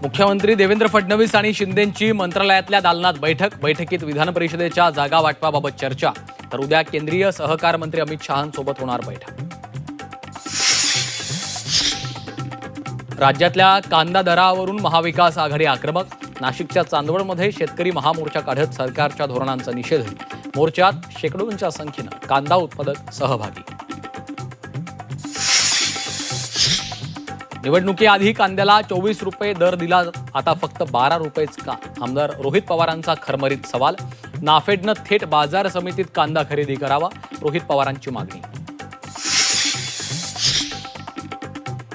मुख्यमंत्री देवेंद्र फडणवीस आणि शिंदेंची मंत्रालयातल्या दालनात बैठकीत विधान परिषदेच्या जागा वाटपाबाबत चर्चा, तर उद्या केंद्रीय सहकार मंत्री अमित शहांसोबत होणार बैठक. राज्यातल्या कांदा दरावरून महाविकास आघाडी आक्रमक. नाशिकच्या चांदवडमध्ये शेतकरी महामोर्चा काढत सरकारच्या धोरणांचा निषेध. मोर्चात शेकडोंच्या संख्येनं कांदा उत्पादक सहभागी. निवडणुकीआधी कांद्याला 24 रुपये दर दिला, आता फक्त 12 रुपयेच का? आमदार रोहित पवारांचा खरमरीत सवाल. नाफेडनं थेट बाजार समितीत कांदा खरेदी करावा, रोहित पवारांची मागणी.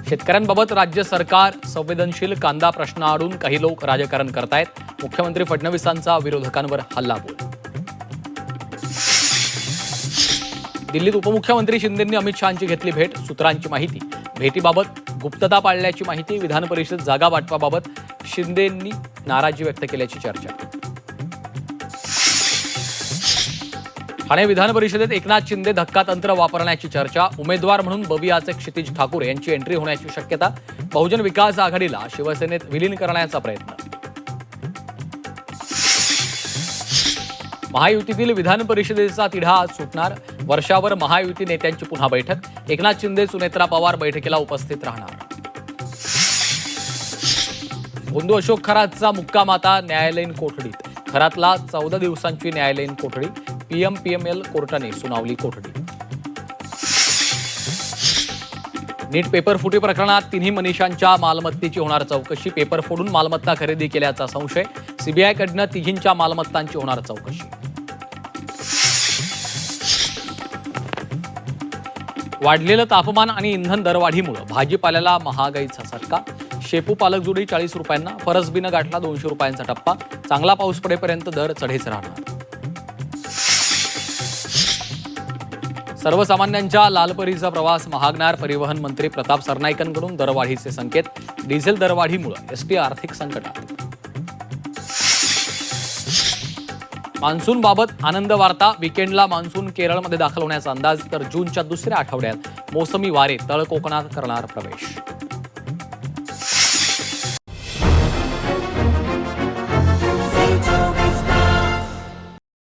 शेतकऱ्यांबाबत राज्य सरकार संवेदनशील. कांदा प्रश्नाआडून काही लोक राजकारण करतायत. मुख्यमंत्री फडणवीसांचा विरोधकांवर हल्लाबोल. दिल्लीत उपमुख्यमंत्री शिंदेंनी अमित शहांची घेतली भेट. सूत्रांची माहिती. भेटीबाबत गुप्तता पाळल्याची माहिती. विधान परिषद जागा वाटपाबाबत शिंदेंनी नाराजी व्यक्त केल्याची चर्चा. ठाणे विधान परिषदेत एकनाथ शिंदे धक्कातंत्र वापरण्याची चर्चा. उमेदवार म्हणून बबियाचे क्षितिज ठाकूर यांची एंट्री होण्याची शक्यता. बहुजन विकास आघाडीला शिवसेनेत विलीन करण्याचा प्रयत्न. महायुतीतील विधान परिषदेचा तिढा आज सुटणार. वर्षावर महायुती नेत्यांची पुन्हा बैठक. एकनाथ शिंदे, सुनेत्रा पवार बैठकीला उपस्थित राहणार. बंधू अशोक खरातचा मुक्काम आता न्यायालयीन कोठडीत. खरातला 14 दिवसांची न्यायालयीन कोठडी. पीएमएल कोर्टाने सुनावली कोठडी. नीट पेपर फुटी प्रकरणात तिन्ही मनीषांच्या मालमत्तेची होणार चौकशी. पेपर फोडून मालमत्ता खरेदी केल्याचा संशय. सीबीआयकडनं तिघींच्या मालमत्तांची होणार चौकशी. वाढलेलं तापमान आणि इंधन दरवाढीमुळे भाजीपाल्याला महागाईचा फटका. शेपू पालक जोडी 40 रुपयांना. फरसबीनं गाठला 200 रुपयांचा टप्पा. चांगला पाऊस पडेपर्यंत दर चढेच राहणार. सर्वसामान्यांच्या लालपरीचा प्रवास महागणार. परिवहन मंत्री प्रताप सरनाईकांकडून दरवाढीचे संकेत. डिझेल दरवाढीमुळे एसटी आर्थिक संकटात. मान्सूनबाबत आनंद वार्ता. वीकेंडला मान्सून केरळमध्ये दाखल होण्याचा अंदाज, तर जूनच्या दुसऱ्या आठवड्यात मोसमी वारे तळ कोकणात करणार प्रवेश.